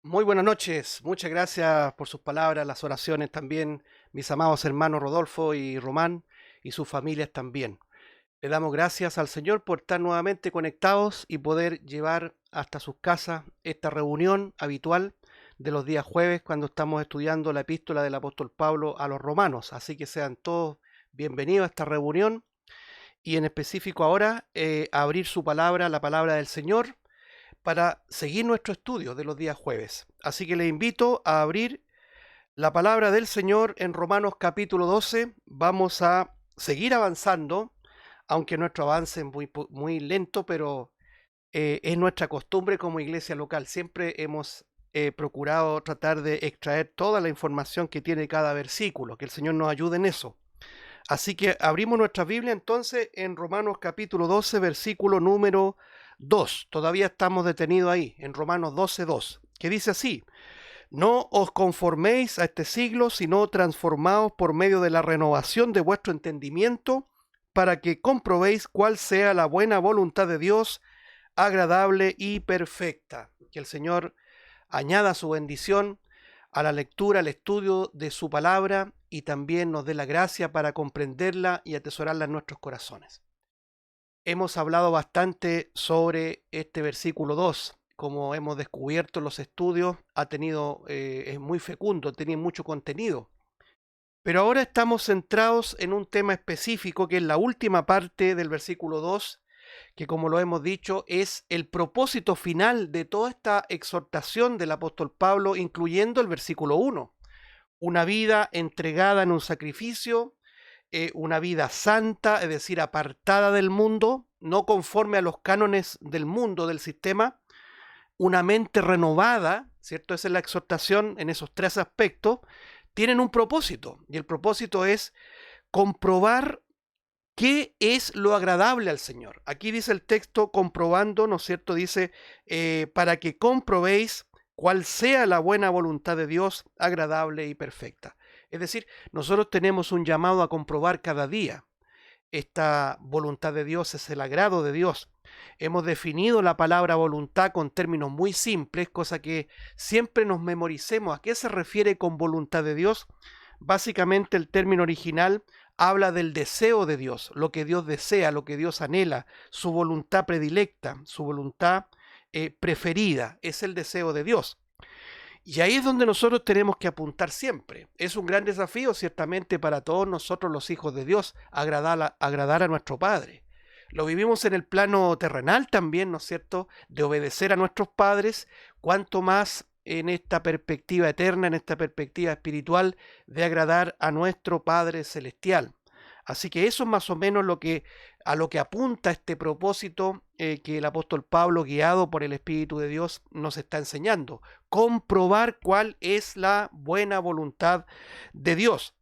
Muy buenas noches, muchas gracias por sus palabras, las oraciones también, mis amados hermanos Rodolfo y Román y sus familias también. Le damos gracias al Señor por estar nuevamente conectados y poder llevar hasta sus casas esta reunión habitual de los días jueves cuando estamos estudiando la epístola del apóstol Pablo a los romanos. Así que sean todos bienvenidos a esta reunión y en específico ahora a abrir su palabra, la palabra del Señor para seguir nuestro estudio de los días jueves. Así que le invito a abrir la palabra del Señor en Romanos capítulo 12. Vamos a seguir avanzando, aunque nuestro avance es muy lento, pero es nuestra costumbre como iglesia local. Siempre hemos procurado tratar de extraer toda la información que tiene cada versículo. Que el Señor nos ayude en eso. Así que abrimos nuestra Biblia entonces en Romanos capítulo 12, versículo número 2. Todavía estamos detenidos ahí, en Romanos 12, 2, que dice así: No os conforméis a este siglo, sino transformaos por medio de la renovación de vuestro entendimiento, para que comprobéis cuál sea la buena voluntad de Dios, agradable y perfecta. Que el Señor añada su bendición a la lectura, al estudio de su palabra y también nos dé la gracia para comprenderla y atesorarla en nuestros corazones. Hemos hablado bastante sobre este versículo 2, como hemos descubierto en los estudios, es muy fecundo, tiene mucho contenido. Pero ahora estamos centrados en un tema específico que es la última parte del versículo 2, que como lo hemos dicho es el propósito final de toda esta exhortación del apóstol Pablo, incluyendo el versículo 1. Una vida entregada en un sacrificio, una vida santa, es decir, apartada del mundo, no conforme a los cánones del mundo, del sistema, una mente renovada, ¿cierto? Esa es la exhortación en esos tres aspectos, tienen un propósito, y el propósito es comprobar qué es lo agradable al Señor. Aquí dice el texto comprobando, ¿no es cierto? Dice, para que comprobéis cuál sea la buena voluntad de Dios, agradable y perfecta. Es decir, nosotros tenemos un llamado a comprobar cada día. Esta voluntad de Dios es el agrado de Dios. Hemos definido la palabra voluntad con términos muy simples, cosa que siempre nos memoricemos. ¿A qué se refiere con voluntad de Dios? Básicamente el término original habla del deseo de Dios, lo que Dios desea, lo que Dios anhela, su voluntad predilecta, su voluntad preferida, es el deseo de Dios. Y ahí es donde nosotros tenemos que apuntar siempre. Es un gran desafío, ciertamente, para todos nosotros los hijos de Dios, agradar a nuestro Padre. Lo vivimos en el plano terrenal también, ¿no es cierto?, de obedecer a nuestros padres, cuanto más en esta perspectiva eterna, en esta perspectiva espiritual, de agradar a nuestro Padre Celestial. Así que eso es más o menos a lo que apunta este propósito que el apóstol Pablo, guiado por el Espíritu de Dios, nos está enseñando. Comprobar cuál es la buena voluntad de Dios.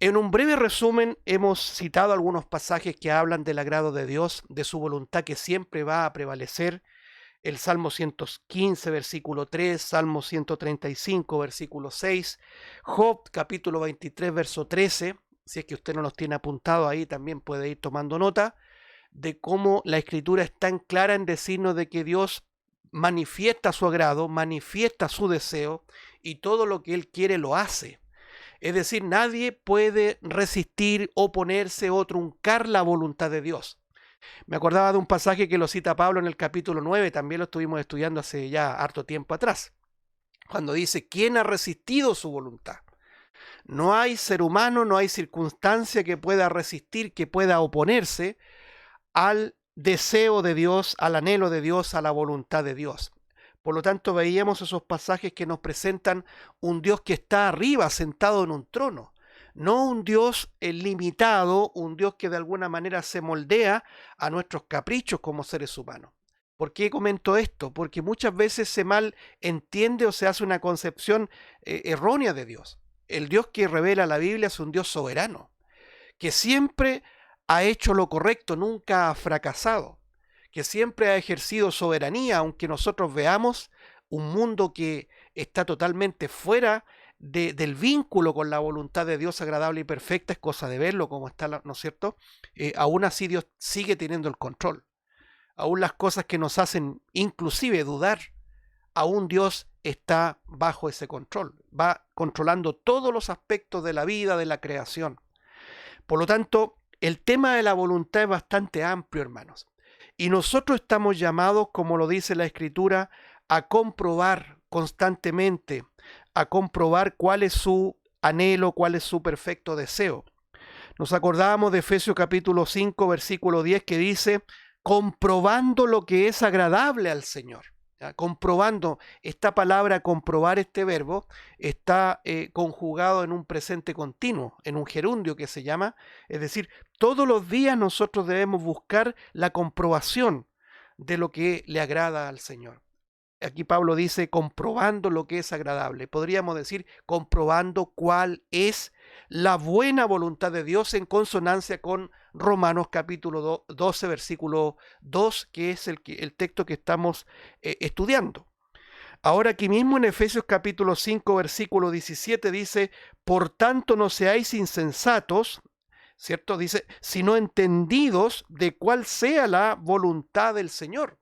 En un breve resumen, hemos citado algunos pasajes que hablan del agrado de Dios, de su voluntad que siempre va a prevalecer. El Salmo 115, versículo 3, Salmo 135, versículo 6, Job, capítulo 23, verso 13. Si es que usted no los tiene apuntados ahí, también puede ir tomando nota de cómo la Escritura es tan clara en decirnos de que Dios manifiesta su agrado, manifiesta su deseo y todo lo que Él quiere lo hace. Es decir, nadie puede resistir, oponerse o truncar la voluntad de Dios. Me acordaba de un pasaje que lo cita Pablo en el capítulo 9, también lo estuvimos estudiando hace ya harto tiempo atrás, cuando dice, ¿quién ha resistido su voluntad? No hay ser humano, no hay circunstancia que pueda resistir, que pueda oponerse al deseo de Dios, al anhelo de Dios, a la voluntad de Dios. Por lo tanto, veíamos esos pasajes que nos presentan un Dios que está arriba, sentado en un trono. No un Dios limitado, un Dios que de alguna manera se moldea a nuestros caprichos como seres humanos. ¿Por qué comento esto? Porque muchas veces se mal entiende o se hace una concepción errónea de Dios. El Dios que revela la Biblia es un Dios soberano, que siempre ha hecho lo correcto, nunca ha fracasado, que siempre ha ejercido soberanía, aunque nosotros veamos un mundo que está totalmente fuera del vínculo con la voluntad de Dios agradable y perfecta, es cosa de verlo como está, ¿no es cierto? Aún así Dios sigue teniendo el control. Aún las cosas que nos hacen inclusive dudar aún Dios está bajo ese control, va controlando todos los aspectos de la vida, de la creación. Por lo tanto, el tema de la voluntad es bastante amplio, hermanos. Y nosotros estamos llamados, como lo dice la Escritura, a comprobar constantemente, a comprobar cuál es su anhelo, cuál es su perfecto deseo. Nos acordamos de Efesios capítulo 5, versículo 10, que dice, comprobando lo que es agradable al Señor. ¿Ya? Comprobando, esta palabra comprobar, este verbo, está conjugado en un presente continuo, en un gerundio que se llama, es decir, todos los días nosotros debemos buscar la comprobación de lo que le agrada al Señor. Aquí Pablo dice comprobando lo que es agradable. Podríamos decir comprobando cuál es la buena voluntad de Dios en consonancia con Romanos capítulo 12, versículo 2, que es el texto que estamos estudiando. Ahora aquí mismo en Efesios capítulo 5, versículo 17 dice, por tanto no seáis insensatos, ¿cierto? Dice, sino entendidos de cuál sea la voluntad del Señor.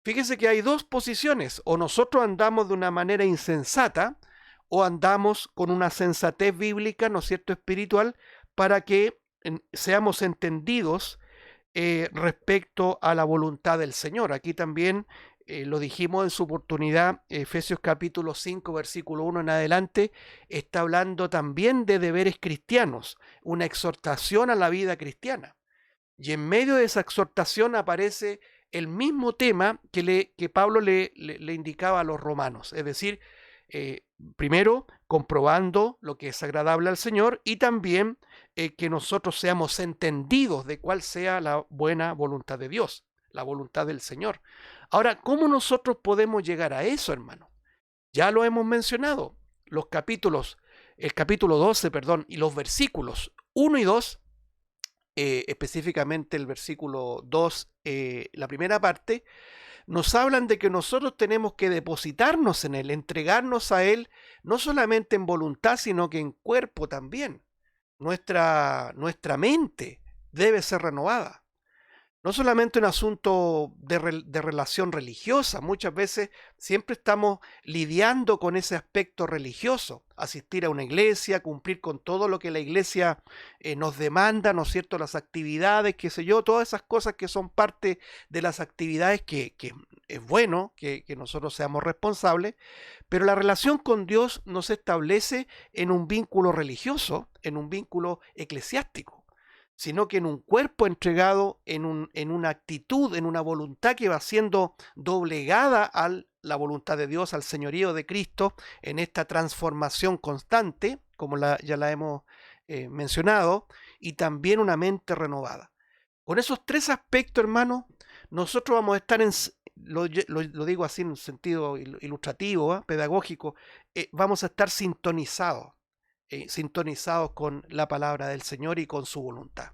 Fíjese que hay dos posiciones, o nosotros andamos de una manera insensata, o andamos con una sensatez bíblica, ¿no es cierto?, espiritual, para que seamos entendidos respecto a la voluntad del Señor. Aquí también lo dijimos en su oportunidad, Efesios capítulo 5, versículo 1 en adelante, está hablando también de deberes cristianos, una exhortación a la vida cristiana. Y en medio de esa exhortación aparece el mismo tema que Pablo le indicaba a los romanos, es decir, primero comprobando lo que es agradable al Señor y también que nosotros seamos entendidos de cuál sea la buena voluntad de Dios, la voluntad del Señor. Ahora, ¿cómo nosotros podemos llegar a eso, hermano? Ya lo hemos mencionado, el capítulo 12, y los versículos 1 y 2, específicamente el versículo 2, la primera parte, nos hablan de que nosotros tenemos que depositarnos en Él, entregarnos a Él, no solamente en voluntad, sino que en cuerpo también. Nuestra mente debe ser renovada. No solamente un asunto de relación religiosa, muchas veces siempre estamos lidiando con ese aspecto religioso, asistir a una iglesia, cumplir con todo lo que la iglesia nos demanda, ¿no es cierto?, las actividades, qué sé yo, todas esas cosas que son parte de las actividades que es bueno que nosotros seamos responsables, pero la relación con Dios no se establece en un vínculo religioso, en un vínculo eclesiástico, sino que en un cuerpo entregado, en una actitud, en una voluntad que va siendo doblegada a la voluntad de Dios, al señorío de Cristo, en esta transformación constante, como ya la hemos mencionado, y también una mente renovada. Con esos tres aspectos, hermanos, nosotros vamos a estar lo digo así en un sentido ilustrativo, pedagógico, vamos a estar sintonizados con la palabra del Señor y con su voluntad.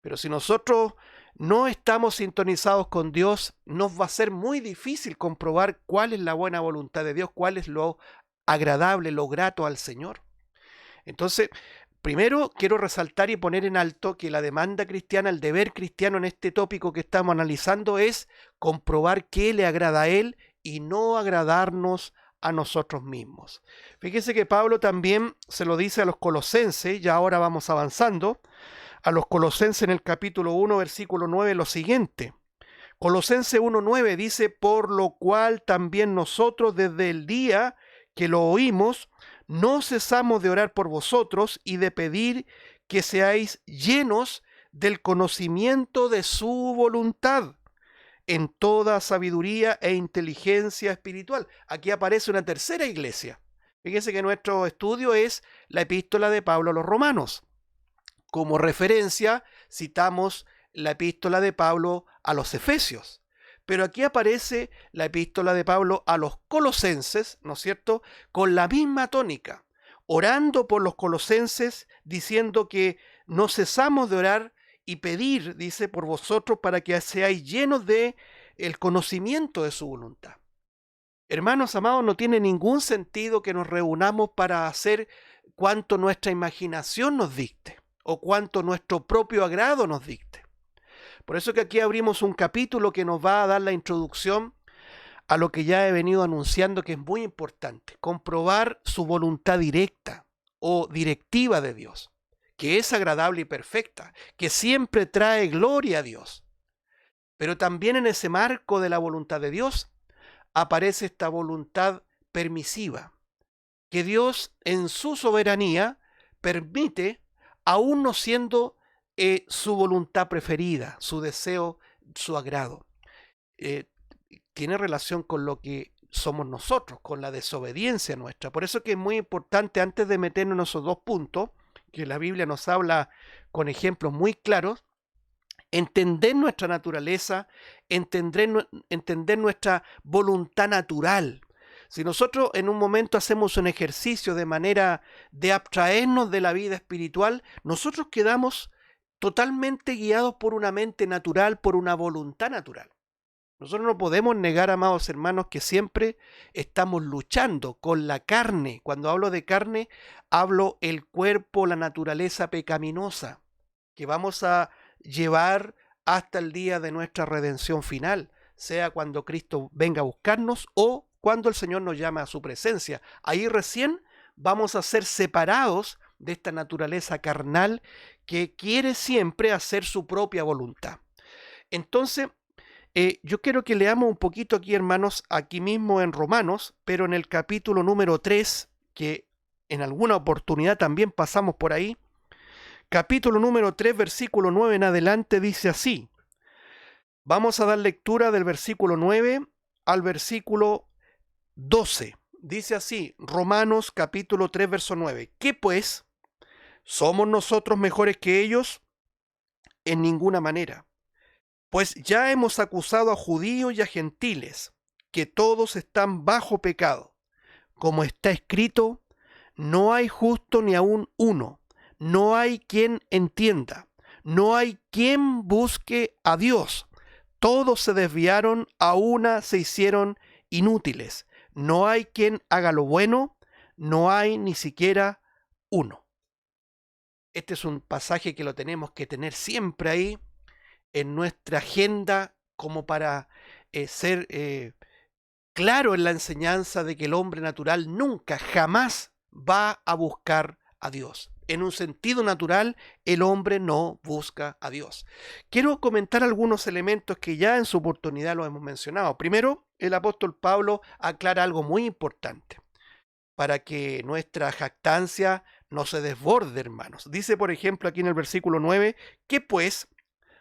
Pero si nosotros no estamos sintonizados con Dios, nos va a ser muy difícil comprobar cuál es la buena voluntad de Dios, cuál es lo agradable, lo grato al Señor. Entonces, primero quiero resaltar y poner en alto que la demanda cristiana, el deber cristiano en este tópico que estamos analizando es comprobar qué le agrada a Él y no agradarnos a nosotros mismos. Fíjese que Pablo también se lo dice a los colosenses, ya ahora vamos avanzando, a los colosenses en el capítulo 1, versículo 9, lo siguiente. Colosenses 1:9 dice, por lo cual también nosotros desde el día que lo oímos, no cesamos de orar por vosotros y de pedir que seáis llenos del conocimiento de su voluntad, en toda sabiduría e inteligencia espiritual. Aquí aparece una tercera iglesia. Fíjense que nuestro estudio es la epístola de Pablo a los romanos. Como referencia citamos la epístola de Pablo a los efesios. Pero aquí aparece la epístola de Pablo a los colosenses, ¿no es cierto?, con la misma tónica, orando por los colosenses, diciendo que no cesamos de orar y pedir, dice, por vosotros para que seáis llenos de el conocimiento de su voluntad. Hermanos amados, no tiene ningún sentido que nos reunamos para hacer cuanto nuestra imaginación nos dicte o cuanto nuestro propio agrado nos dicte. Por eso que aquí abrimos un capítulo que nos va a dar la introducción a lo que ya he venido anunciando, que es muy importante: comprobar su voluntad directa o directiva de Dios, que es agradable y perfecta, que siempre trae gloria a Dios. Pero también en ese marco de la voluntad de Dios aparece esta voluntad permisiva, que Dios en su soberanía permite, aún no siendo su voluntad preferida, su deseo, su agrado. Eh, Tiene relación con lo que somos nosotros, con la desobediencia nuestra. Por eso que es muy importante, antes de meternos en esos dos puntos, que la Biblia nos habla con ejemplos muy claros, entender nuestra naturaleza, entender nuestra voluntad natural. Si nosotros en un momento hacemos un ejercicio de manera de abstraernos de la vida espiritual, nosotros quedamos totalmente guiados por una mente natural, por una voluntad natural. Nosotros no podemos negar, amados hermanos, que siempre estamos luchando con la carne. Cuando hablo de carne, hablo el cuerpo, la naturaleza pecaminosa, que vamos a llevar hasta el día de nuestra redención final, sea cuando Cristo venga a buscarnos o cuando el Señor nos llama a su presencia. Ahí recién vamos a ser separados de esta naturaleza carnal que quiere siempre hacer su propia voluntad. Entonces, yo quiero que leamos un poquito aquí, hermanos, aquí mismo en Romanos, pero en el capítulo número 3, que en alguna oportunidad también pasamos por ahí. Capítulo número 3, versículo 9 en adelante dice así. Vamos a dar lectura del versículo 9 al versículo 12. Dice así, Romanos capítulo 3, verso 9. ¿Qué pues? ¿Somos nosotros mejores que ellos? En ninguna manera. Pues ya hemos acusado a judíos y a gentiles, que todos están bajo pecado. Como está escrito, no hay justo ni aun uno, no hay quien entienda, no hay quien busque a Dios. Todos se desviaron, a una se hicieron inútiles. No hay quien haga lo bueno, no hay ni siquiera uno. Este es un pasaje que lo tenemos que tener siempre ahí en nuestra agenda, como para ser claro en la enseñanza de que el hombre natural nunca, jamás va a buscar a Dios. En un sentido natural, el hombre no busca a Dios. Quiero comentar algunos elementos que ya en su oportunidad los hemos mencionado. Primero, el apóstol Pablo aclara algo muy importante para que nuestra jactancia no se desborde, hermanos. Dice, por ejemplo, aquí en el versículo 9, que pues,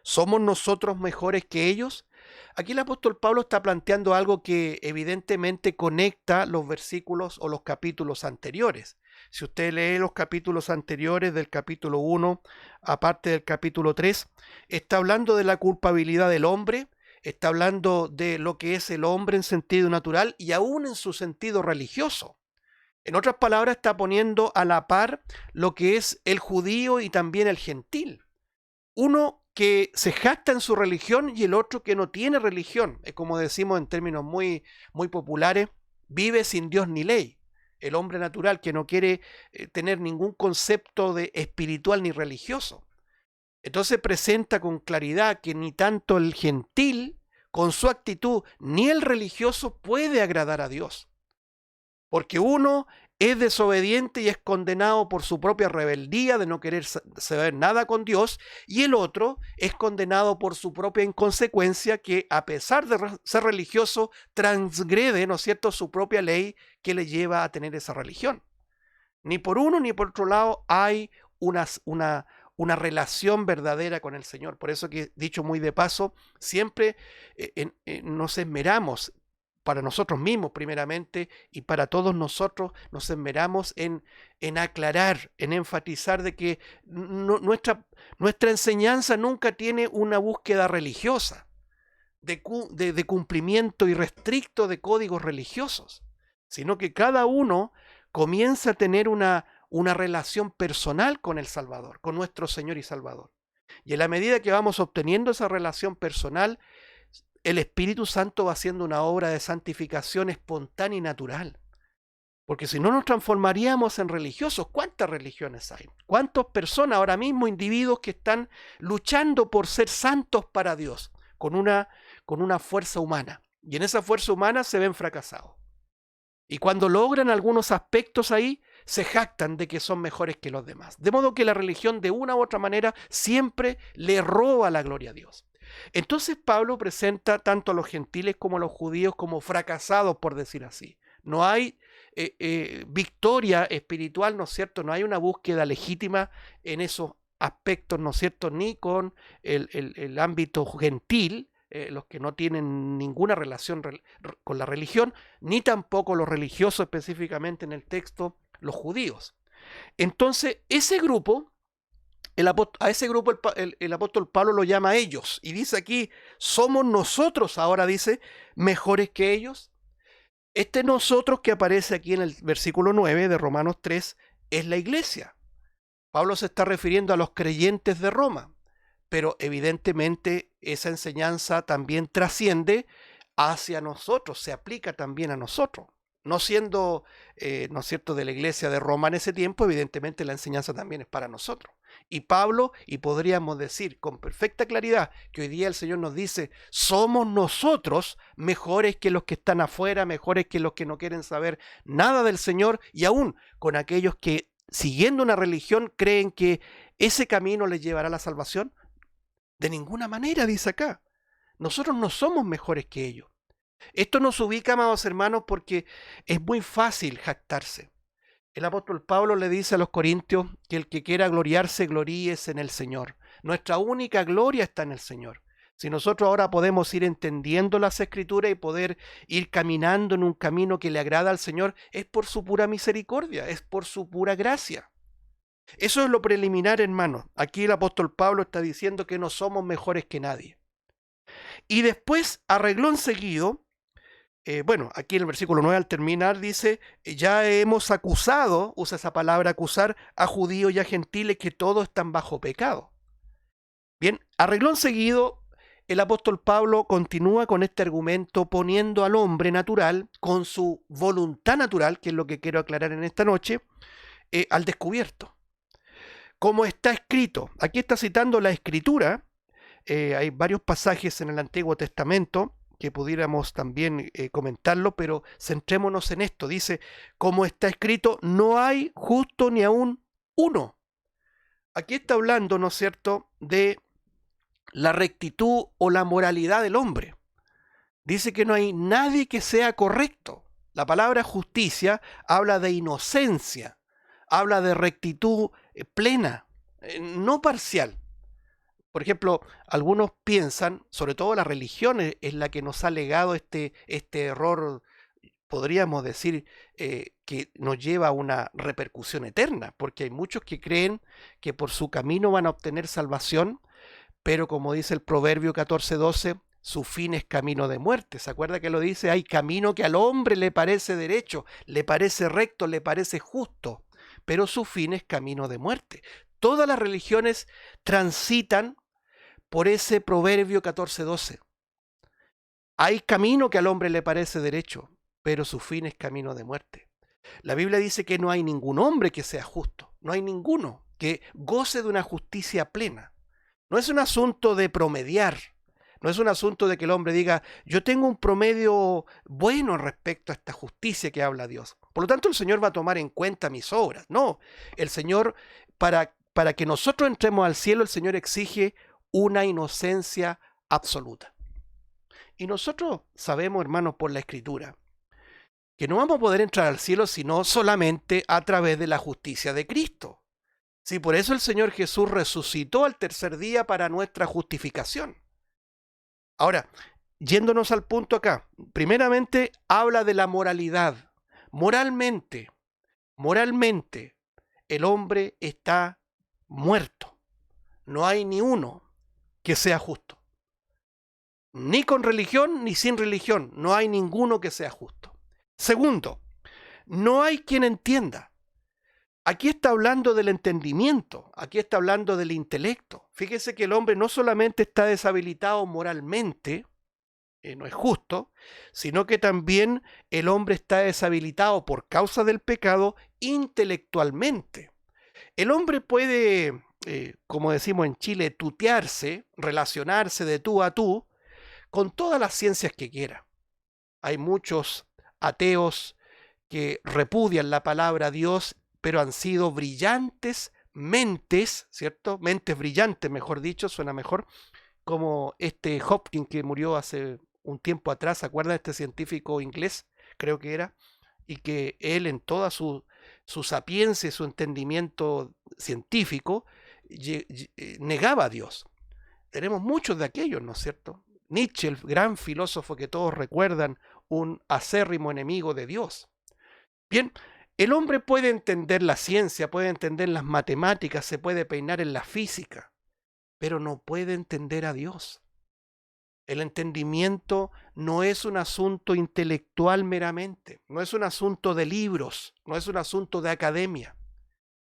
¿somos nosotros mejores que ellos? Aquí el apóstol Pablo está planteando algo que evidentemente conecta los versículos o los capítulos anteriores. Si usted lee los capítulos anteriores, del capítulo 1, aparte del capítulo 3, está hablando de la culpabilidad del hombre, está hablando de lo que es el hombre en sentido natural y aún en su sentido religioso. En otras palabras, está poniendo a la par lo que es el judío y también el gentil. Uno que se jacta en su religión y el otro que no tiene religión. Es como decimos en términos muy, muy populares, vive sin Dios ni ley. El hombre natural que no quiere tener ningún concepto de espiritual ni religioso. Entonces presenta con claridad que ni tanto el gentil, con su actitud, ni el religioso puede agradar a Dios. Porque uno es desobediente y es condenado por su propia rebeldía de no querer saber nada con Dios, y el otro es condenado por su propia inconsecuencia, que a pesar de ser religioso, transgrede, ¿no es cierto?, su propia ley que le lleva a tener esa religión. Ni por uno ni por otro lado hay una relación verdadera con el Señor. Por eso que, dicho muy de paso, siempre nos esmeramos, para nosotros mismos primeramente y para todos nosotros, nos esmeramos en aclarar, en enfatizar de que nuestra enseñanza nunca tiene una búsqueda religiosa, de cumplimiento irrestricto de códigos religiosos, sino que cada uno comienza a tener una relación personal con el Salvador, con nuestro Señor y Salvador. Y en la medida que vamos obteniendo esa relación personal, el Espíritu Santo va haciendo una obra de santificación espontánea y natural. Porque si no nos transformaríamos en religiosos. ¿Cuántas religiones hay? ¿Cuántas personas ahora mismo, individuos que están luchando por ser santos para Dios con una fuerza humana? y en esa fuerza humana se ven fracasados. Y cuando logran algunos aspectos ahí, se jactan de que son mejores que los demás. De modo que la religión de una u otra manera siempre le roba la gloria a Dios. Entonces Pablo presenta tanto a los gentiles como a los judíos como fracasados, por decir así. No hay victoria espiritual, ¿no es cierto? No hay una búsqueda legítima en esos aspectos, ¿no es cierto? Ni con el ámbito gentil, los que no tienen ninguna relación con la religión, ni tampoco los religiosos específicamente en el texto, los judíos. Entonces, ese grupo, a ese grupo el apóstol Pablo lo llama a ellos y dice aquí, somos nosotros ahora, dice, mejores que ellos. Este nosotros que aparece aquí en el versículo 9 de Romanos 3 es la iglesia. Pablo se está refiriendo a los creyentes de Roma, pero evidentemente esa enseñanza también trasciende hacia nosotros, se aplica también a nosotros. No siendo, ¿no es cierto?, de la iglesia de Roma en ese tiempo, evidentemente la enseñanza también es para nosotros. Y Pablo, y podríamos decir con perfecta claridad que hoy día el Señor nos dice, somos nosotros mejores que los que están afuera, mejores que los que no quieren saber nada del Señor, y aún con aquellos que siguiendo una religión creen que ese camino les llevará a la salvación. De ninguna manera, dice acá. Nosotros no somos mejores que ellos. Esto nos ubica, amados hermanos, porque es muy fácil jactarse. El apóstol Pablo le dice a los corintios que el que quiera gloriarse, gloríese en el Señor. Nuestra única gloria está en el Señor. Si nosotros ahora podemos ir entendiendo las Escrituras y poder ir caminando en un camino que le agrada al Señor, es por su pura misericordia, es por su pura gracia. Eso es lo preliminar, hermanos. Aquí el apóstol Pablo está diciendo que no somos mejores que nadie. Y después, a renglón seguido, aquí en el versículo 9 al terminar dice, ya hemos acusado, usa esa palabra acusar, a judíos y a gentiles que todos están bajo pecado. Bien, a renglón seguido, el apóstol Pablo continúa con este argumento poniendo al hombre natural, con su voluntad natural, que es lo que quiero aclarar en esta noche, al descubierto. Como está escrito, aquí está citando la Escritura, hay varios pasajes en el Antiguo Testamento, que pudiéramos también comentarlo, pero centrémonos en esto. Dice, como está escrito, no hay justo ni aún uno. Aquí está hablando, ¿no es cierto?, de la rectitud o la moralidad del hombre. Dice que no hay nadie que sea correcto. La palabra justicia habla de inocencia, habla de rectitud plena, no parcial. Por ejemplo, algunos piensan, sobre todo la religión es la que nos ha legado este error, podríamos decir, que nos lleva a una repercusión eterna, porque hay muchos que creen que por su camino van a obtener salvación, pero como dice el Proverbio 14:12, su fin es camino de muerte. ¿Se acuerda que lo dice? Hay camino que al hombre le parece derecho, le parece recto, le parece justo, pero su fin es camino de muerte. Todas las religiones transitan por ese Proverbio 14:12. Hay camino que al hombre le parece derecho, pero su fin es camino de muerte. La Biblia dice que no hay ningún hombre que sea justo, no hay ninguno que goce de una justicia plena. No es un asunto de promediar, no es un asunto de que el hombre diga, yo tengo un promedio bueno respecto a esta justicia que habla Dios. Por lo tanto, el Señor va a tomar en cuenta mis obras. No, el Señor, para que nosotros entremos al cielo, el Señor exige una inocencia absoluta. Y nosotros sabemos, hermanos, por la Escritura, que no vamos a poder entrar al cielo sino solamente a través de la justicia de Cristo. Sí, por eso el Señor Jesús resucitó al tercer día para nuestra justificación. Ahora, yéndonos al punto acá, primeramente habla de la moralidad. Moralmente, el hombre está muerto. No hay ni uno que sea justo. Ni con religión ni sin religión. No hay ninguno que sea justo. Segundo, no hay quien entienda. Aquí está hablando del entendimiento, aquí está hablando del intelecto. Fíjese que el hombre no solamente está deshabilitado moralmente, no es justo, sino que también el hombre está deshabilitado por causa del pecado intelectualmente. El hombre puede, como decimos en Chile, tutearse, relacionarse de tú a tú con todas las ciencias que quiera. Hay muchos ateos que repudian la palabra Dios, pero han sido brillantes mentes, ¿cierto? Mentes brillantes, mejor dicho, suena mejor, como este Hopkins que murió hace un tiempo atrás, ¿se acuerdan de este científico inglés? Creo que era, y que él en toda su sapiencia y su entendimiento científico negaba a Dios. Tenemos muchos de aquellos, ¿no es cierto? Nietzsche, el gran filósofo que todos recuerdan, un acérrimo enemigo de Dios. Bien, el hombre puede entender la ciencia, puede entender las matemáticas, se puede peinar en la física, pero no puede entender a Dios. El entendimiento no es un asunto intelectual meramente, no es un asunto de libros, no es un asunto de academia.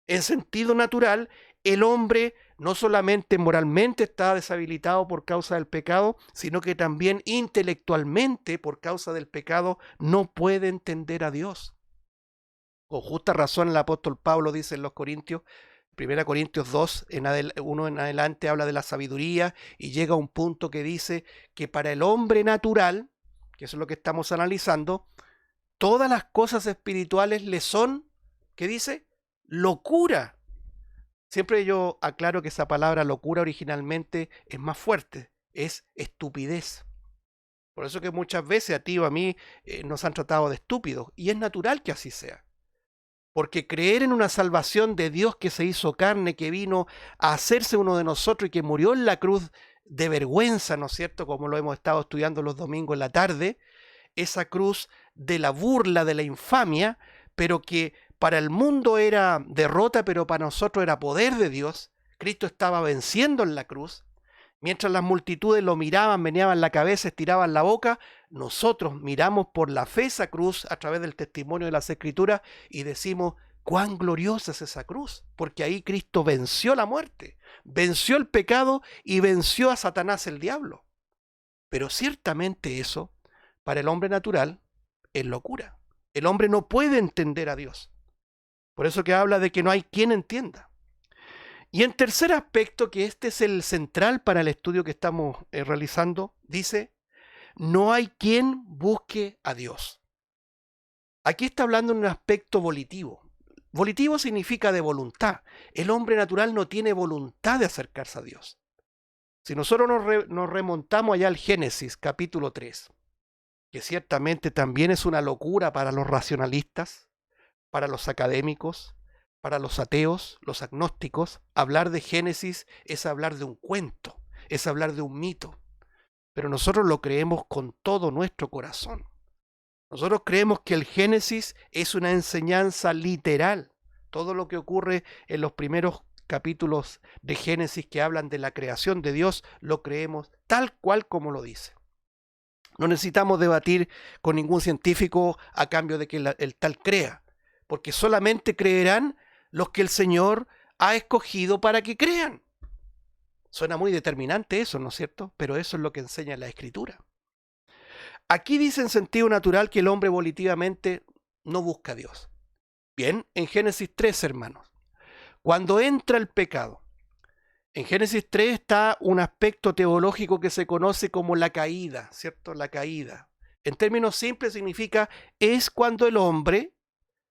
En sentido natural, el hombre no solamente moralmente está deshabilitado por causa del pecado, sino que también intelectualmente por causa del pecado no puede entender a Dios. Con justa razón el apóstol Pablo dice en los Corintios, 1 Corintios 2, 1 en adelante habla de la sabiduría y llega a un punto que dice que para el hombre natural, que eso es lo que estamos analizando, todas las cosas espirituales le son, ¿qué dice? Locura. Siempre yo aclaro que esa palabra locura originalmente es más fuerte, es estupidez. Por eso que muchas veces a ti o a mí nos han tratado de estúpidos y es natural que así sea. Porque creer en una salvación de Dios que se hizo carne, que vino a hacerse uno de nosotros y que murió en la cruz de vergüenza, ¿no es cierto? Como lo hemos estado estudiando los domingos en la tarde, esa cruz de la burla, de la infamia, pero que para el mundo era derrota, pero para nosotros era poder de Dios. Cristo estaba venciendo en la cruz. Mientras las multitudes lo miraban, meneaban la cabeza, estiraban la boca, nosotros miramos por la fe esa cruz a través del testimonio de las Escrituras y decimos, cuán gloriosa es esa cruz, porque ahí Cristo venció la muerte, venció el pecado y venció a Satanás el diablo. Pero ciertamente eso, para el hombre natural, es locura. El hombre no puede entender a Dios. Por eso que habla de que no hay quien entienda. Y en tercer aspecto, que este es el central para el estudio que estamos realizando, dice, no hay quien busque a Dios. Aquí está hablando en un aspecto volitivo. Volitivo significa de voluntad. El hombre natural no tiene voluntad de acercarse a Dios. Si nosotros nos remontamos allá al Génesis, capítulo 3, que ciertamente también es una locura para los racionalistas, para los académicos, para los ateos, los agnósticos, hablar de Génesis es hablar de un cuento, es hablar de un mito. Pero nosotros lo creemos con todo nuestro corazón. Nosotros creemos que el Génesis es una enseñanza literal. Todo lo que ocurre en los primeros capítulos de Génesis que hablan de la creación de Dios, lo creemos tal cual como lo dice. No necesitamos debatir con ningún científico a cambio de que el tal crea, porque solamente creerán los que el Señor ha escogido para que crean. Suena muy determinante eso, ¿no es cierto? Pero eso es lo que enseña la Escritura. Aquí dice en sentido natural que el hombre volitivamente no busca a Dios. Bien, en Génesis 3, hermanos, cuando entra el pecado, en Génesis 3 está un aspecto teológico que se conoce como la caída, ¿cierto? La caída. En términos simples significa es cuando el hombre,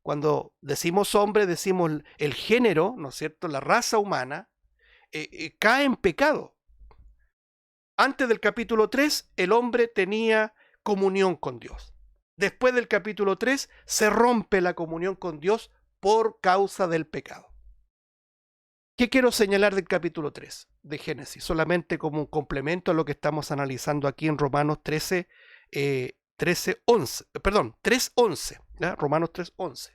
cuando decimos hombre, decimos el género, ¿no es cierto? La raza humana, cae en pecado. Antes del capítulo 3, el hombre tenía comunión con Dios. Después del capítulo 3, se rompe la comunión con Dios por causa del pecado. ¿Qué quiero señalar del capítulo 3 de Génesis? Solamente como un complemento a lo que estamos analizando aquí en Romanos 3:11. ¿Ya? Romanos 3:11.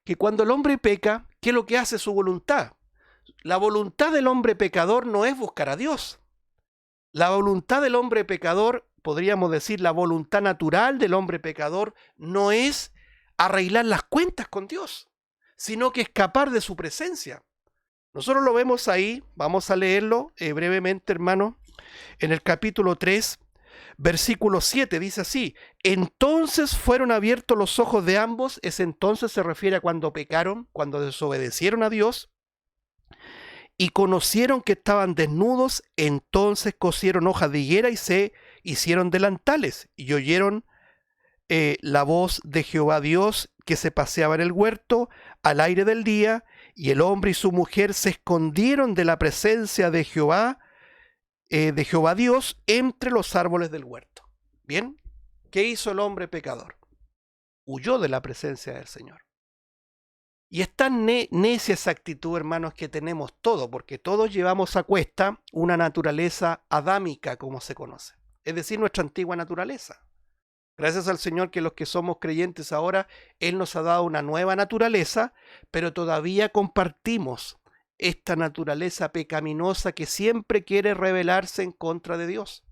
Que cuando el hombre peca, ¿qué es lo que hace su voluntad? La voluntad del hombre pecador no es buscar a Dios. La voluntad del hombre pecador, podríamos decir, la voluntad natural del hombre pecador, no es arreglar las cuentas con Dios, sino que escapar de su presencia. Nosotros lo vemos ahí, vamos a leerlo brevemente, hermano, en el capítulo 3, versículo 7, dice así, entonces fueron abiertos los ojos de ambos, ese entonces se refiere a cuando pecaron, cuando desobedecieron a Dios, y conocieron que estaban desnudos, entonces cosieron hojas de higuera y hicieron delantales y oyeron la voz de Jehová Dios que se paseaba en el huerto al aire del día, y el hombre y su mujer se escondieron de la presencia de Jehová Dios entre los árboles del huerto. Bien, ¿qué hizo el hombre pecador? Huyó de la presencia del Señor. Y es tan necia esa actitud, hermanos, que tenemos todo, porque todos llevamos a cuesta una naturaleza adámica, como se conoce, es decir, nuestra antigua naturaleza. Gracias al Señor que los que somos creyentes ahora, Él nos ha dado una nueva naturaleza, pero todavía compartimos esta naturaleza pecaminosa que siempre quiere rebelarse en contra de Dios.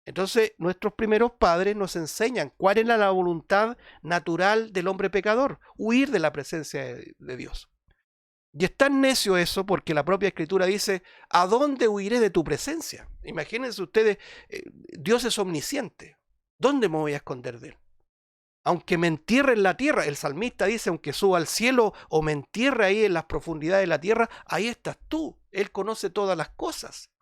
Entonces, nuestros primeros padres nos enseñan cuál era la voluntad natural del hombre pecador: huir de la presencia de Dios. Y es tan necio eso porque la propia Escritura dice: ¿a dónde huiré de tu presencia? Imagínense ustedes, Dios es omnisciente. ¿Dónde me voy a esconder de él? Aunque me entierre en la tierra, el salmista dice, aunque suba al cielo o me entierre ahí en las profundidades de la tierra, ahí estás tú. Él conoce todas las cosas.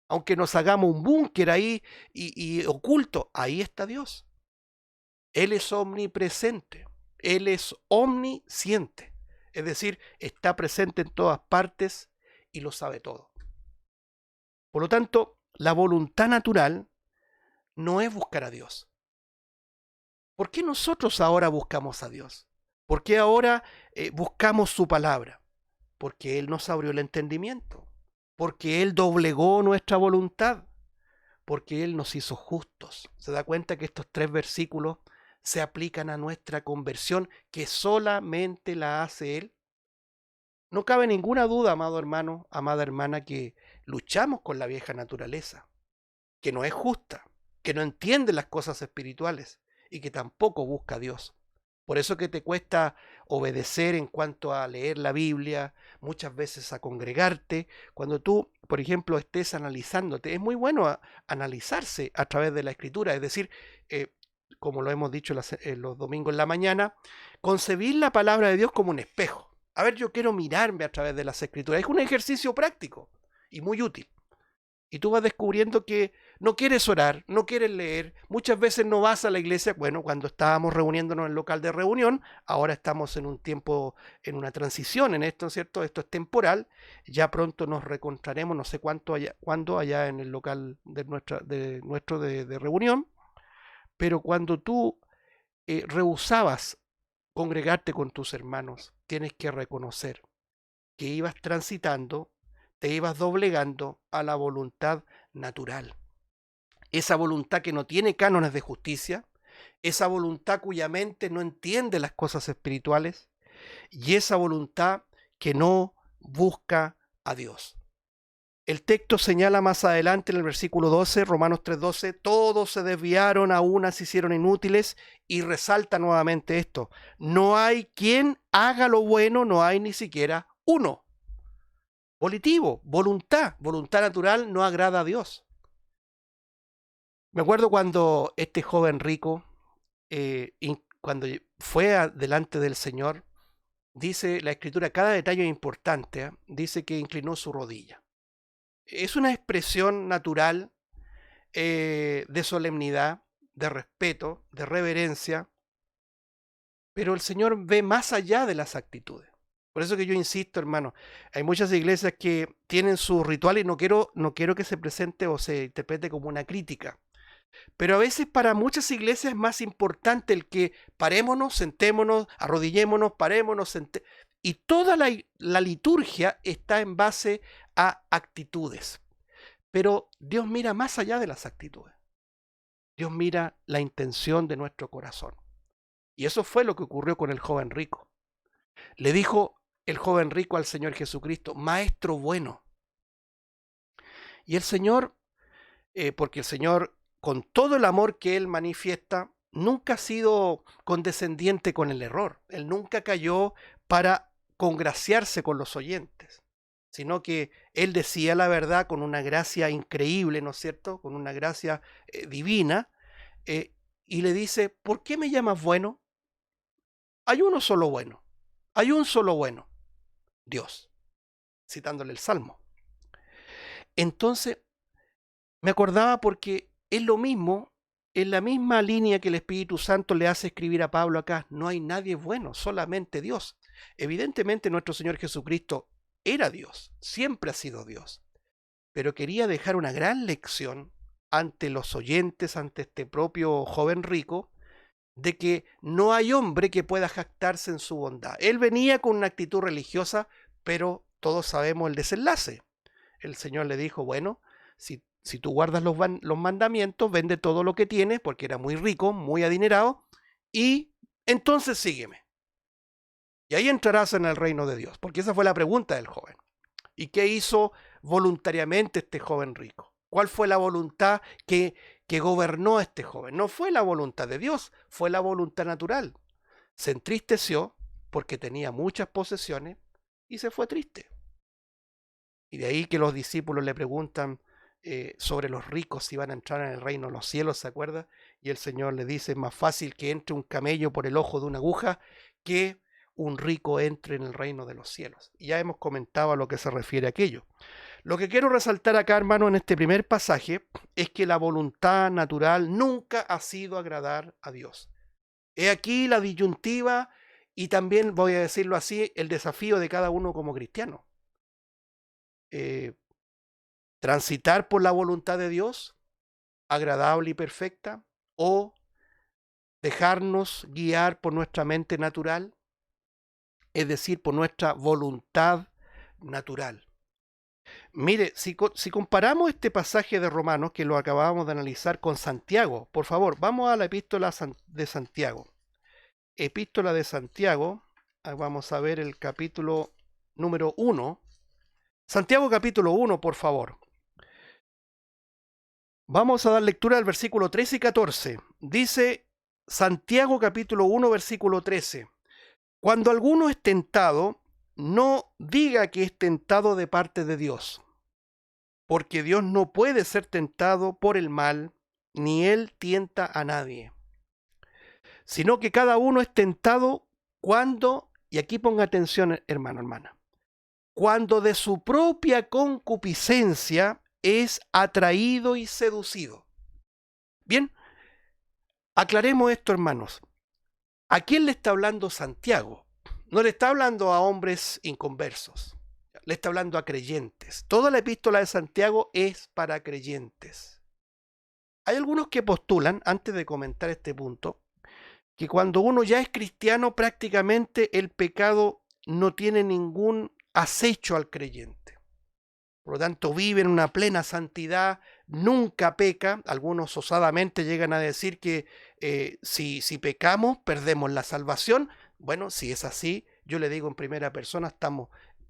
Aunque nos hagamos un búnker ahí y oculto, ahí está Dios. Él es omnipresente, Él es omnisciente. Es decir, está presente en todas partes y lo sabe todo. Por lo tanto, la voluntad natural no es buscar a Dios. ¿Por qué nosotros ahora buscamos a Dios? ¿Por qué ahora buscamos su palabra? Porque Él nos abrió el entendimiento, porque Él doblegó nuestra voluntad, porque Él nos hizo justos. ¿Se da cuenta que estos 3 versículos se aplican a nuestra conversión, que solamente la hace Él? No cabe ninguna duda, amado hermano, amada hermana, que luchamos con la vieja naturaleza, que no es justa, que no entiende las cosas espirituales y que tampoco busca a Dios. Por eso que te cuesta obedecer en cuanto a leer la Biblia, muchas veces a congregarte. Cuando tú, por ejemplo, estés analizándote, es muy bueno analizarse a través de la Escritura, es decir, como lo hemos dicho los domingos en la mañana, concebir la palabra de Dios como un espejo. A ver, yo quiero mirarme a través de las Escrituras. Es un ejercicio práctico y muy útil. Y tú vas descubriendo que no quieres orar, no quieres leer, muchas veces no vas a la iglesia. Bueno, cuando estábamos reuniéndonos en el local de reunión, ahora estamos en un tiempo, en una transición en esto, ¿cierto? Esto es temporal, ya pronto nos reencontraremos, no sé cuándo allá en el local de reunión, pero cuando tú rehusabas congregarte con tus hermanos, tienes que reconocer que ibas transitando, te ibas doblegando a la voluntad natural. Esa voluntad que no tiene cánones de justicia, esa voluntad cuya mente no entiende las cosas espirituales y esa voluntad que no busca a Dios. El texto señala más adelante en el versículo 12, Romanos 3:12, todos se desviaron, a una se hicieron inútiles, y resalta nuevamente esto: no hay quien haga lo bueno, no hay ni siquiera uno. Volitivo, voluntad natural no agrada a Dios. Me acuerdo cuando este joven rico, cuando fue delante del Señor, dice la Escritura, cada detalle es importante, dice que inclinó su rodilla. Es una expresión natural de solemnidad, de respeto, de reverencia, pero el Señor ve más allá de las actitudes. Por eso que yo insisto, hermano, hay muchas iglesias que tienen su ritual y no quiero que se presente o se interprete como una crítica. Pero a veces para muchas iglesias es más importante el que parémonos, sentémonos, arrodillémonos, parémonos, y toda la liturgia está en base a actitudes. Pero Dios mira más allá de las actitudes. Dios mira la intención de nuestro corazón. Y eso fue lo que ocurrió con el joven rico. Le dijo el joven rico al Señor Jesucristo: Maestro bueno. Y el Señor, porque el Señor, con todo el amor que Él manifiesta, nunca ha sido condescendiente con el error. Él nunca cayó para congraciarse con los oyentes, sino que Él decía la verdad con una gracia increíble, ¿no es cierto? Con una gracia divina, y le dice: ¿por qué me llamas bueno? Hay uno solo bueno, hay un solo bueno, Dios, citándole el Salmo. Entonces, me acordaba porque es lo mismo, en la misma línea que el Espíritu Santo le hace escribir a Pablo acá, no hay nadie bueno, solamente Dios. Evidentemente nuestro Señor Jesucristo era Dios, siempre ha sido Dios, pero quería dejar una gran lección ante los oyentes, ante este propio joven rico, de que no hay hombre que pueda jactarse en su bondad. Él venía con una actitud religiosa, pero todos sabemos el desenlace. El Señor le dijo, bueno, si tú guardas los mandamientos, vende todo lo que tienes, porque era muy rico, muy adinerado, y entonces sígueme. Y ahí entrarás en el reino de Dios, porque esa fue la pregunta del joven. ¿Y qué hizo voluntariamente este joven rico? ¿Cuál fue la voluntad que gobernó a este joven? No fue la voluntad de Dios, fue la voluntad natural. Se entristeció porque tenía muchas posesiones y se fue triste. Y de ahí que los discípulos le preguntan sobre los ricos si van a entrar en el reino de los cielos, ¿se acuerda? Y el Señor le dice, es más fácil que entre un camello por el ojo de una aguja que un rico entre en el reino de los cielos. Y ya hemos comentado a lo que se refiere a aquello. Lo que quiero resaltar acá, hermano, en este primer pasaje, es que la voluntad natural nunca ha sido agradar a Dios. He aquí la disyuntiva y también, voy a decirlo así, el desafío de cada uno como cristiano. Transitar por la voluntad de Dios, agradable y perfecta, o dejarnos guiar por nuestra mente natural, es decir, por nuestra voluntad natural. Mire, si comparamos este pasaje de Romanos, que lo acabamos de analizar con Santiago, por favor, vamos a la epístola de Santiago. Epístola de Santiago, vamos a ver el capítulo número 1. Santiago capítulo 1, por favor. Vamos a dar lectura al versículo 13 y 14. Dice Santiago capítulo 1, versículo 13. Cuando alguno es tentado, no diga que es tentado de parte de Dios, porque Dios no puede ser tentado por el mal, ni él tienta a nadie, sino que cada uno es tentado cuando, y aquí ponga atención hermano, hermana, cuando de su propia concupiscencia es atraído y seducido. Bien, aclaremos esto, hermanos. ¿A quién le está hablando Santiago? No le está hablando a hombres inconversos, le está hablando a creyentes. Toda la epístola de Santiago es para creyentes. Hay algunos que postulan, antes de comentar este punto, que cuando uno ya es cristiano, prácticamente el pecado no tiene ningún acecho al creyente. Por lo tanto, vive en una plena santidad, nunca peca. Algunos osadamente llegan a decir que si pecamos, perdemos la salvación. Bueno, si es así, yo le digo en primera persona,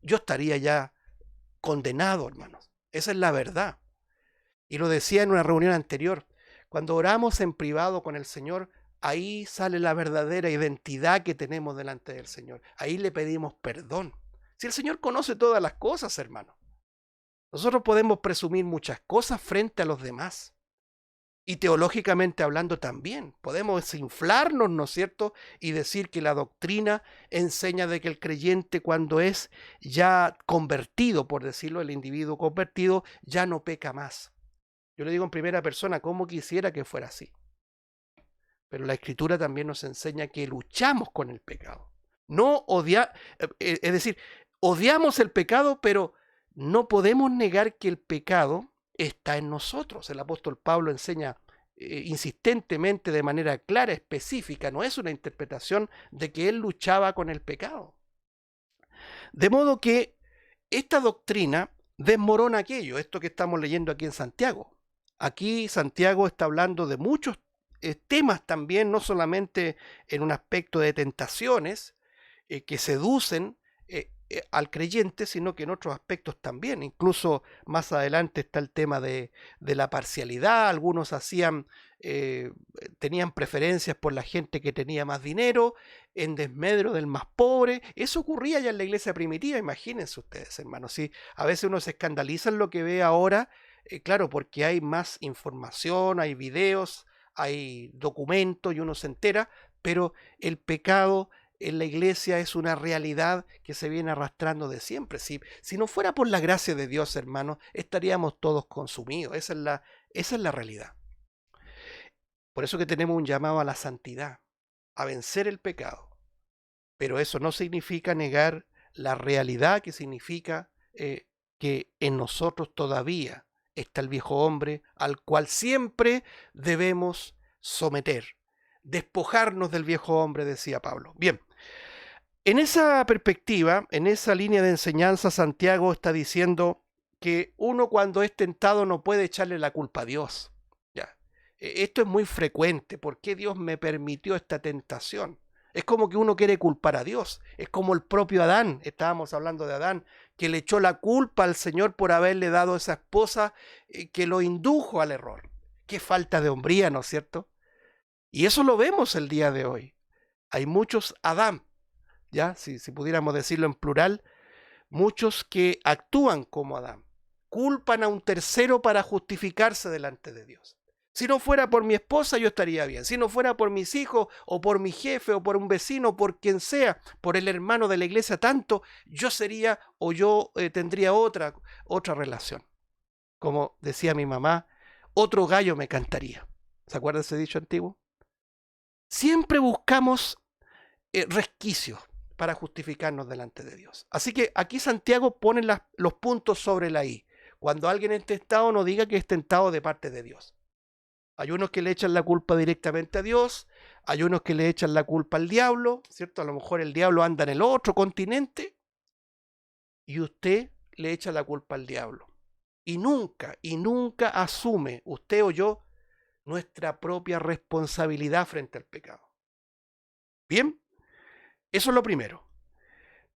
yo estaría ya condenado, hermanos. Esa es la verdad. Y lo decía en una reunión anterior. Cuando oramos en privado con el Señor, ahí sale la verdadera identidad que tenemos delante del Señor. Ahí le pedimos perdón. Si el Señor conoce todas las cosas, hermano. Nosotros podemos presumir muchas cosas frente a los demás. Y teológicamente hablando también, podemos inflarnos, ¿no es cierto? Y decir que la doctrina enseña de que el creyente cuando es ya convertido, por decirlo, el individuo convertido, ya no peca más. Yo le digo en primera persona, cómo quisiera que fuera así. Pero la Escritura también nos enseña que luchamos con el pecado. Es decir, odiamos el pecado, pero no podemos negar que el pecado está en nosotros. El apóstol Pablo enseña insistentemente, de manera clara, específica, no es una interpretación de que él luchaba con el pecado. De modo que esta doctrina desmorona aquello, esto que estamos leyendo aquí en Santiago. Aquí Santiago está hablando de muchos temas también, no solamente en un aspecto de tentaciones que seducen al creyente, sino que en otros aspectos también. Incluso más adelante está el tema de la parcialidad. Algunos tenían preferencias por la gente que tenía más dinero, en desmedro del más pobre. Eso ocurría ya en la iglesia primitiva, imagínense ustedes, hermanos. Sí, a veces uno se escandaliza en lo que ve ahora, claro, porque hay más información, hay videos, hay documentos y uno se entera, pero el pecado en la iglesia es una realidad que se viene arrastrando de siempre. Si no fuera por la gracia de Dios, hermanos, estaríamos todos consumidos. Esa es la realidad. Por eso que tenemos un llamado a la santidad, a vencer el pecado. Pero eso no significa negar la realidad que significa que en nosotros todavía está el viejo hombre al cual siempre debemos someter, despojarnos del viejo hombre, decía Pablo. Bien, en esa perspectiva, en esa línea de enseñanza, Santiago está diciendo que uno cuando es tentado no puede echarle la culpa a Dios. Ya. Esto es muy frecuente. ¿Por qué Dios me permitió esta tentación? Es como que uno quiere culpar a Dios. Es como el propio Adán, estábamos hablando de Adán, que le echó la culpa al Señor por haberle dado esa esposa que lo indujo al error. Qué falta de hombría, ¿no es cierto? Y eso lo vemos el día de hoy. Hay muchos Adán, ya, si pudiéramos decirlo en plural, muchos que actúan como Adán, culpan a un tercero para justificarse delante de Dios. Si no fuera por mi esposa, yo estaría bien. Si no fuera por mis hijos, o por mi jefe, o por un vecino, por quien sea, por el hermano de la iglesia, tanto, yo sería o yo tendría otra relación. Como decía mi mamá, otro gallo me cantaría. ¿Se acuerda ese dicho antiguo? Siempre buscamos resquicios para justificarnos delante de Dios. Así que aquí Santiago pone los puntos sobre la I. Cuando alguien es tentado, no diga que es tentado de parte de Dios. Hay unos que le echan la culpa directamente a Dios, hay unos que le echan la culpa al diablo, ¿cierto? A lo mejor el diablo anda en el otro continente y usted le echa la culpa al diablo. Y nunca asume, usted o yo, nuestra propia responsabilidad frente al pecado. Bien, eso es lo primero.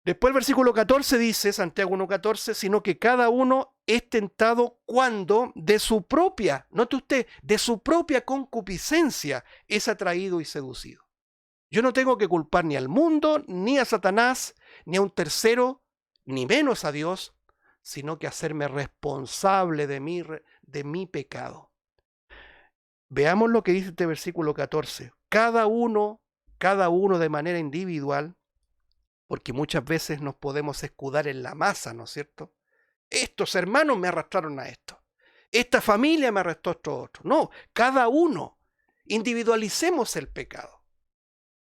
Después el versículo 14 dice, Santiago 1:14, sino que cada uno es tentado cuando de su propia, note usted, de su propia concupiscencia es atraído y seducido. Yo no tengo que culpar ni al mundo, ni a Satanás, ni a un tercero, ni menos a Dios, sino que hacerme responsable de mi pecado. Veamos lo que dice este versículo 14. Cada uno de manera individual, porque muchas veces nos podemos escudar en la masa, ¿no es cierto? Estos hermanos me arrastraron a esto. Esta familia me arrastró a esto otro. No, cada uno. Individualicemos el pecado.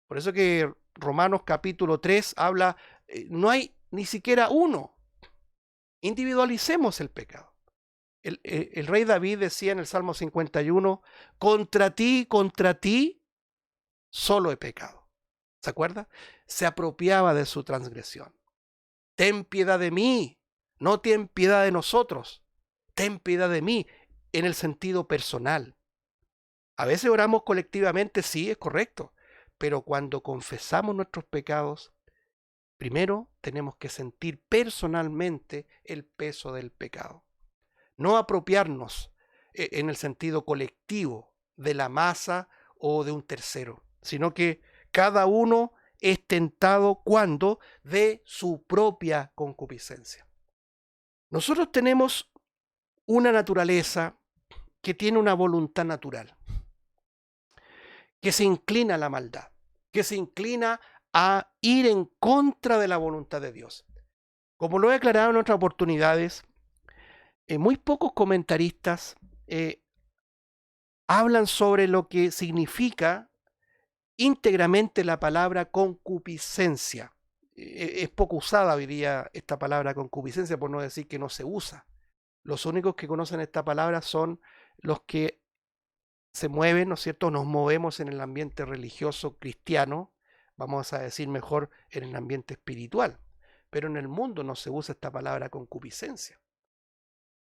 Por eso que Romanos capítulo 3 habla, no hay ni siquiera uno. Individualicemos el pecado. El rey David decía en el Salmo 51, contra ti, solo he pecado. ¿Se acuerda? Se apropiaba de su transgresión. Ten piedad de mí, no ten piedad de nosotros. Ten piedad de mí en el sentido personal. A veces oramos colectivamente, sí, es correcto, pero cuando confesamos nuestros pecados, primero tenemos que sentir personalmente el peso del pecado. No apropiarnos en el sentido colectivo de la masa o de un tercero, sino que cada uno es tentado cuando de su propia concupiscencia. Nosotros tenemos una naturaleza que tiene una voluntad natural, que se inclina a la maldad, que se inclina a ir en contra de la voluntad de Dios. Como lo he aclarado en otras oportunidades, muy pocos comentaristas hablan sobre lo que significa íntegramente la palabra concupiscencia. Es poco usada hoy día esta palabra concupiscencia, por no decir que no se usa. Los únicos que conocen esta palabra son los que se mueven, ¿no es cierto? Nos movemos en el ambiente religioso cristiano, vamos a decir mejor en el ambiente espiritual. Pero en el mundo no se usa esta palabra concupiscencia.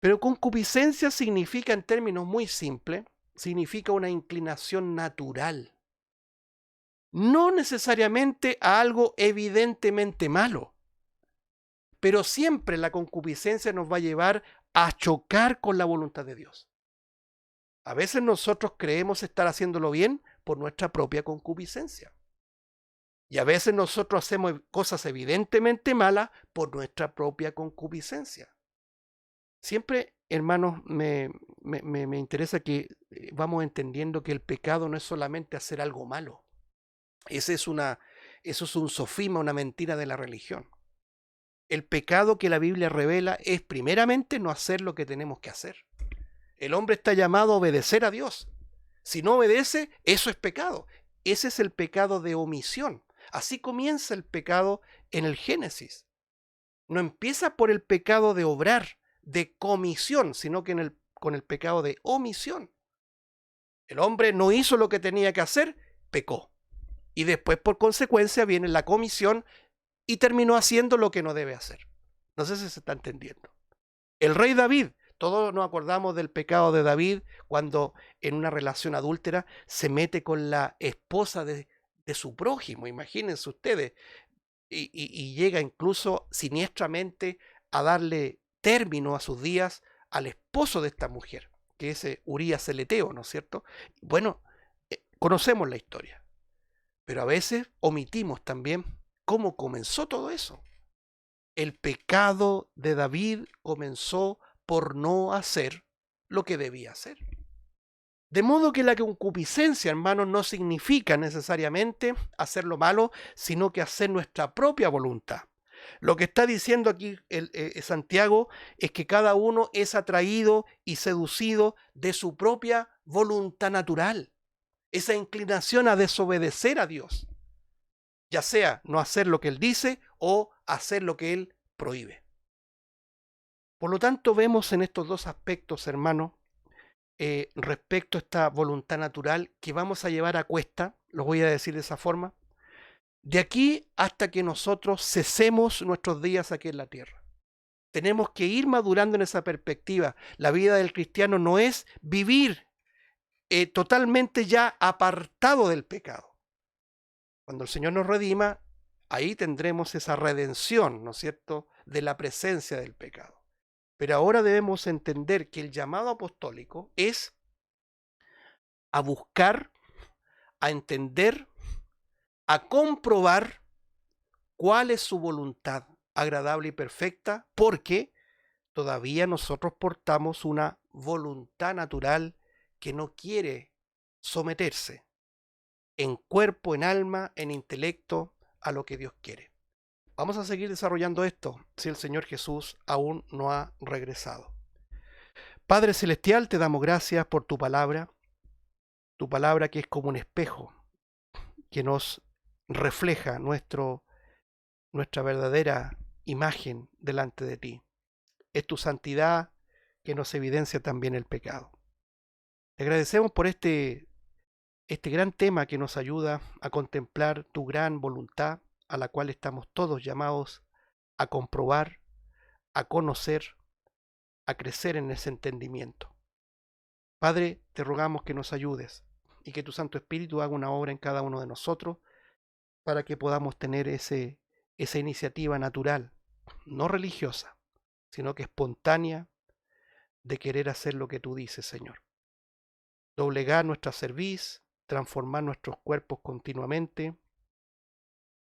Pero concupiscencia significa, en términos muy simples, significa una inclinación natural. No necesariamente a algo evidentemente malo, pero siempre la concupiscencia nos va a llevar a chocar con la voluntad de Dios. A veces nosotros creemos estar haciéndolo bien por nuestra propia concupiscencia. Y a veces nosotros hacemos cosas evidentemente malas por nuestra propia concupiscencia. Siempre, hermanos, me interesa que vamos entendiendo que el pecado no es solamente hacer algo malo. Eso es un sofisma, una mentira de la religión. El pecado que la Biblia revela es primeramente no hacer lo que tenemos que hacer. El hombre está llamado a obedecer a Dios. Si no obedece, eso es pecado. Ese es el pecado de omisión. Así comienza el pecado en el Génesis. No empieza por el pecado de obrar, de comisión, sino que con el pecado de omisión. El hombre no hizo lo que tenía que hacer, pecó. Y después, por consecuencia, viene la comisión y terminó haciendo lo que no debe hacer. No sé si se está entendiendo. El rey David, todos nos acordamos del pecado de David cuando en una relación adúltera se mete con la esposa de su prójimo, imagínense ustedes, y llega incluso siniestramente a darle término a sus días al esposo de esta mujer, que es Urías el Eteo, ¿no es cierto? Bueno, conocemos la historia, pero a veces omitimos también cómo comenzó todo eso. El pecado de David comenzó por no hacer lo que debía hacer. De modo que la concupiscencia, hermanos, no significa necesariamente hacer lo malo, sino que hacer nuestra propia voluntad. Lo que está diciendo aquí Santiago es que cada uno es atraído y seducido de su propia voluntad natural, esa inclinación a desobedecer a Dios, ya sea no hacer lo que Él dice o hacer lo que Él prohíbe. Por lo tanto, vemos en estos dos aspectos, hermanos, respecto a esta voluntad natural que vamos a llevar a cuesta, lo voy a decir de esa forma, de aquí hasta que nosotros cesemos nuestros días aquí en la tierra. Tenemos que ir madurando en esa perspectiva. La vida del cristiano no es vivir totalmente ya apartado del pecado. Cuando el Señor nos redima, ahí tendremos esa redención, ¿no es cierto?, de la presencia del pecado. Pero ahora debemos entender que el llamado apostólico es a buscar, a entender, a comprobar cuál es su voluntad agradable y perfecta, porque todavía nosotros portamos una voluntad natural que no quiere someterse en cuerpo, en alma, en intelecto a lo que Dios quiere. Vamos a seguir desarrollando esto si el Señor Jesús aún no ha regresado. Padre Celestial, te damos gracias por tu palabra que es como un espejo que nos refleja nuestra verdadera imagen delante de ti. Es tu santidad que nos evidencia también el pecado. Te agradecemos por este gran tema que nos ayuda a contemplar tu gran voluntad, a la cual estamos todos llamados a comprobar, a conocer, a crecer en ese entendimiento. Padre, te rogamos que nos ayudes y que tu Santo Espíritu haga una obra en cada uno de nosotros para que podamos tener esa iniciativa natural, no religiosa, sino que espontánea, de querer hacer lo que tú dices, Señor. Doblegar nuestra cerviz, transformar nuestros cuerpos continuamente,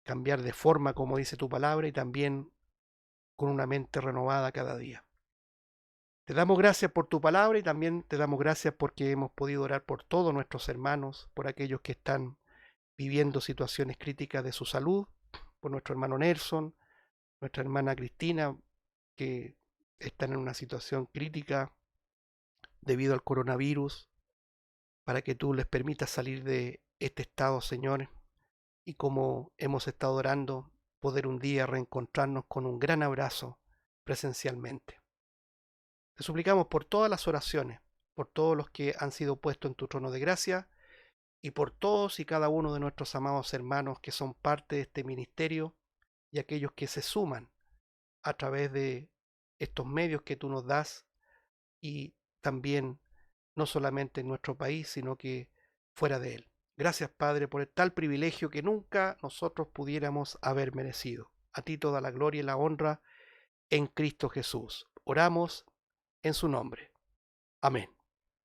cambiar de forma, como dice tu palabra, y también con una mente renovada cada día. Te damos gracias por tu palabra y también te damos gracias porque hemos podido orar por todos nuestros hermanos, por aquellos que están viviendo situaciones críticas de su salud, por nuestro hermano Nelson, nuestra hermana Cristina, que están en una situación crítica debido al coronavirus, para que tú les permitas salir de este estado, Señor, y como hemos estado orando, poder un día reencontrarnos con un gran abrazo presencialmente. Te suplicamos por todas las oraciones, por todos los que han sido puestos en tu trono de gracia, y por todos y cada uno de nuestros amados hermanos que son parte de este ministerio y aquellos que se suman a través de estos medios que tú nos das y también no solamente en nuestro país, sino que fuera de él. Gracias, Padre, por el tal privilegio que nunca nosotros pudiéramos haber merecido. A ti toda la gloria y la honra en Cristo Jesús. Oramos en su nombre. Amén.